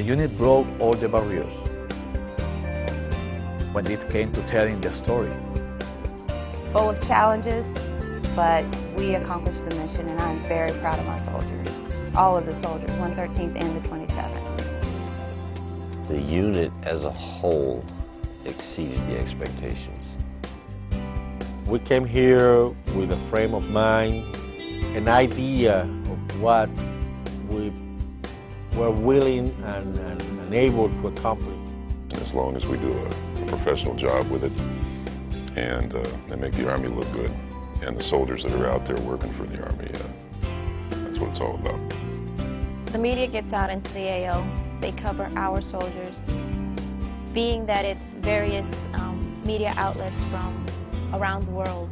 unit broke all the barriers when it came to telling the story. Full of challenges, but we accomplished the mission, and I'm very proud of my soldiers. All of the soldiers, 113th and the 27th. The unit as a whole exceeded the expectations. We came here with a frame of mind, an idea of what we were willing and able to accomplish. As long as we do a professional job with it and make the Army look good, and the soldiers that are out there working for the Army, that's what it's all about. The media gets out into the AO. They cover our soldiers. Being that it's various media outlets from around the world,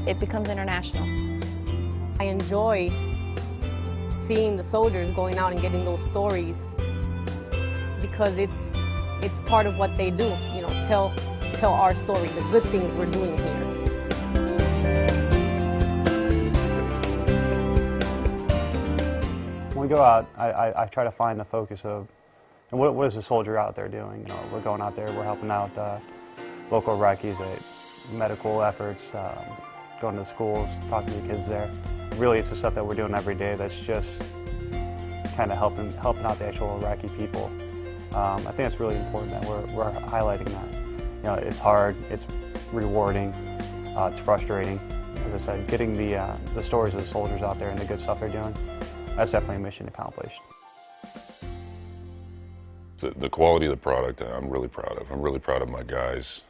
it becomes international. I enjoy seeing the soldiers going out and getting those stories because it's part of what they do, you know, tell our story, the good things we're doing here. When we go out, I try to find the focus of what is the soldier out there doing. You know, we're going out there, we're helping out local Iraqis at medical efforts, going to the schools, talking to the kids there. Really, it's the stuff that we're doing every day that's just kind of helping out the actual Iraqi people. I think it's really important that we're highlighting that. You know, it's hard, it's rewarding, it's frustrating. As I said, getting the stories of the soldiers out there and the good stuff they're doing, that's definitely a mission accomplished. The quality of the product, I'm really proud of. I'm really proud of my guys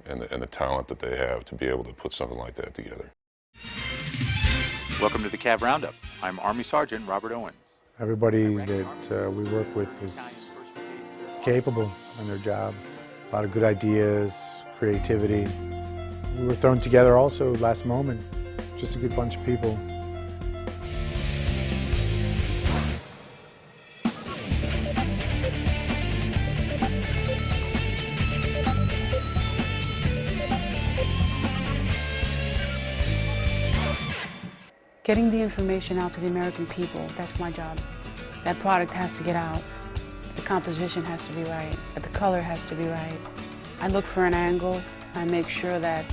and the talent that they have to be able to put something like that together. Welcome to the Cav Roundup. I'm Army Sergeant Robert Owens. Everybody that we work with was capable in their job. A lot of good ideas, creativity. We were thrown together also last moment. Just a good bunch of people. Getting the information out to the American people, that's my job. That product has to get out. The composition has to be right. The color has to be right. I look for an angle. I make sure that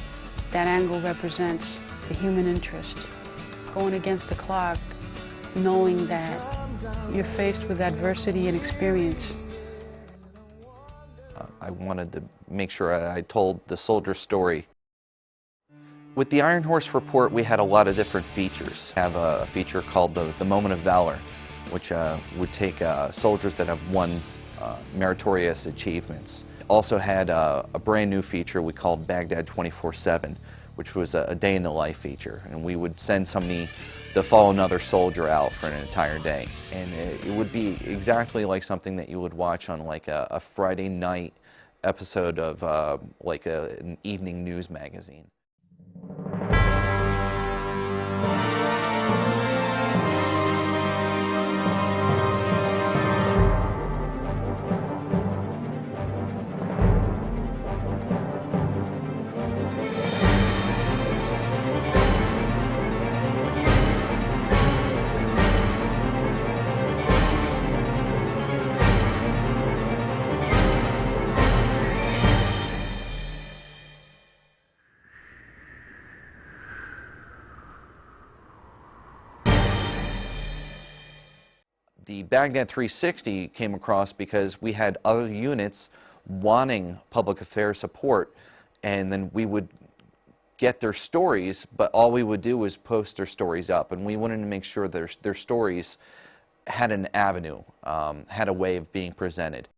that angle represents the human interest. Going against the clock, knowing that you're faced with adversity and experience. I wanted to make sure I told the soldier story. With the Iron Horse Report, we had a lot of different features. We have a feature called the Moment of Valor, which would take soldiers that have won meritorious achievements. Also had a brand new feature we called Baghdad 24/7, which was a day in the life feature. And we would send somebody to follow another soldier out for an entire day. And it would be exactly like something that you would watch on like a Friday night episode of like an evening news magazine. The Baghdad 360 came across because we had other units wanting public affairs support, and then we would get their stories, but all we would do was post their stories up, and we wanted to make sure their stories had an avenue, had a way of being presented.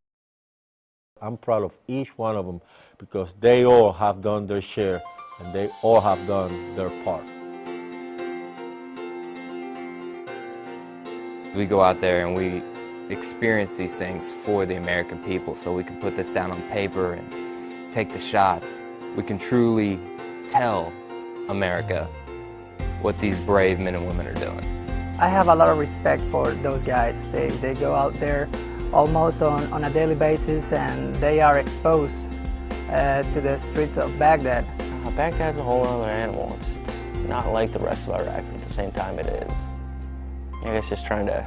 I'm proud of each one of them because they all have done their share and they all have done their part. We go out there and we experience these things for the American people, so we can put this down on paper and take the shots. We can truly tell America what these brave men and women are doing. I have a lot of respect for those guys. They go out there almost on a daily basis, and they are exposed to the streets of Baghdad. Baghdad's a whole other animal. It's not like the rest of Iraq, but at the same time it is. I guess just trying to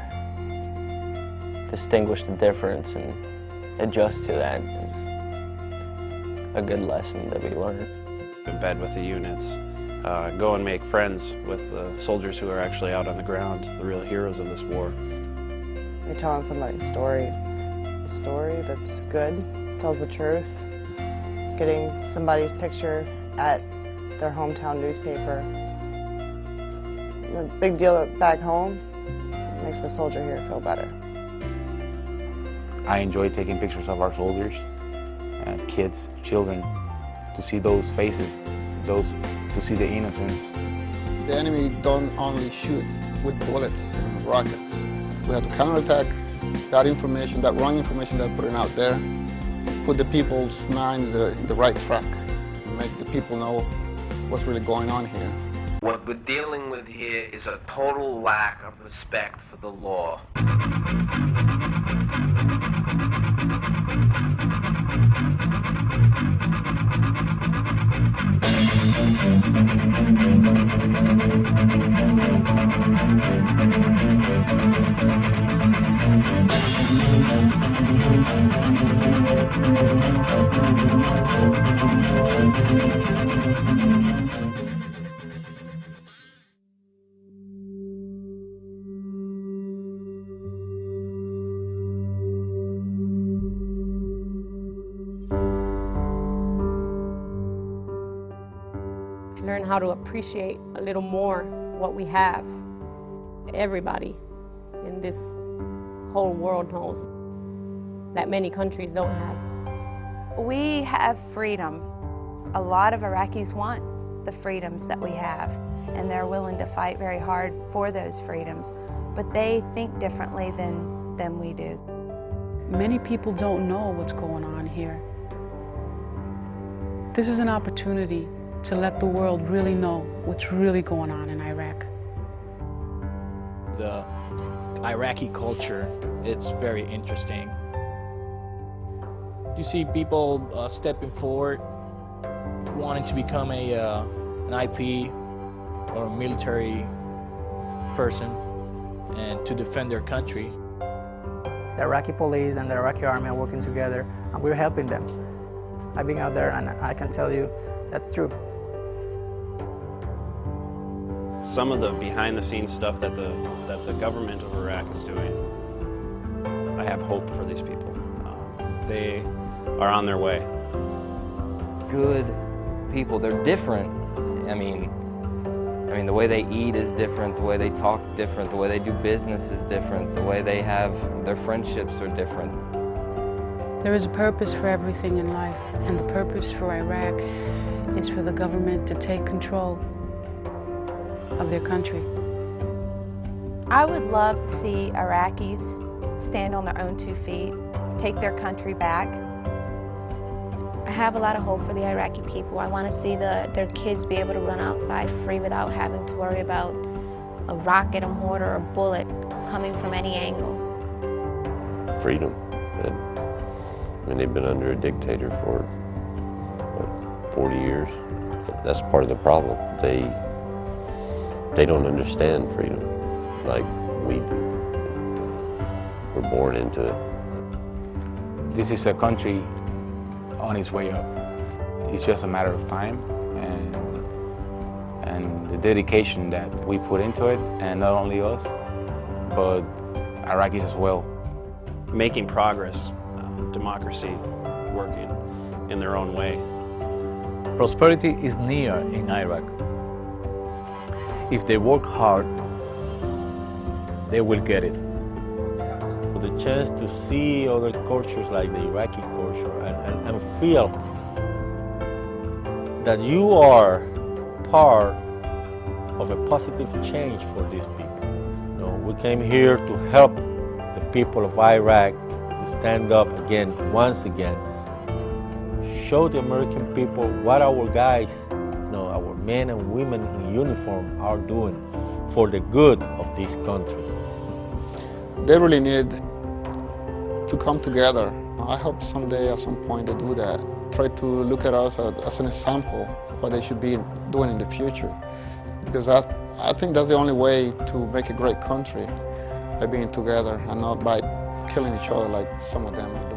distinguish the difference and adjust to that is a good lesson that we learned. Embed with the units, go and make friends with the soldiers who are actually out on the ground, the real heroes of this war. You're telling somebody's story, a story that's good, tells the truth, getting somebody's picture at their hometown newspaper. The big deal back home makes the soldier here feel better. I enjoy taking pictures of our soldiers, kids, children, to see those faces, to see the innocence. The enemy don't only shoot with bullets and rockets. We have to counterattack that information, that wrong information they're putting out there, put the people's mind in the right track, and make the people know what's really going on here. What we're dealing with here is a total lack of respect for the law. Learn how to appreciate a little more what we have. Everybody in this whole world knows that many countries don't have. We have freedom. A lot of Iraqis want the freedoms that we have, and they're willing to fight very hard for those freedoms, but they think differently than we do. Many people don't know what's going on here. This is an opportunity to let the world really know what's really going on in Iraq. The Iraqi culture, it's very interesting. You see people stepping forward, wanting to become an IP or a military person and to defend their country. The Iraqi police and the Iraqi army are working together, and we're helping them. I've been out there, and I can tell you that's true. Some of the behind-the-scenes stuff that the government of Iraq is doing, I have hope for these people. They are on their way. Good people, they're different. I mean, the way they eat is different, the way they talk different, the way they do business is different, the way they have their friendships are different. There is a purpose for everything in life, and the purpose for Iraq is for the government to take control of their country. I would love to see Iraqis stand on their own 2 feet, take their country back. I have a lot of hope for the Iraqi people. I want to see their kids be able to run outside free without having to worry about a rocket, a mortar, a bullet coming from any angle. Freedom. I mean, they've been under a dictator for, what, 40 years? That's part of the problem. They don't understand freedom like we do. We're born into it. This is a country on its way up. It's just a matter of time and the dedication that we put into it, and not only us, but Iraqis as well. Making progress, democracy working in their own way. Prosperity is near in Iraq. If they work hard, they will get it. The chance to see other cultures like the Iraqi culture and feel that you are part of a positive change for these people. You know, we came here to help the people of Iraq to stand up again, once again, show the American people what our guys, our men and women in uniform are doing for the good of this country. They really need to come together. I hope someday, at some point, they do that. Try to look at us as an example of what they should be doing in the future. Because I think that's the only way to make a great country, by being together and not by killing each other like some of them are doing.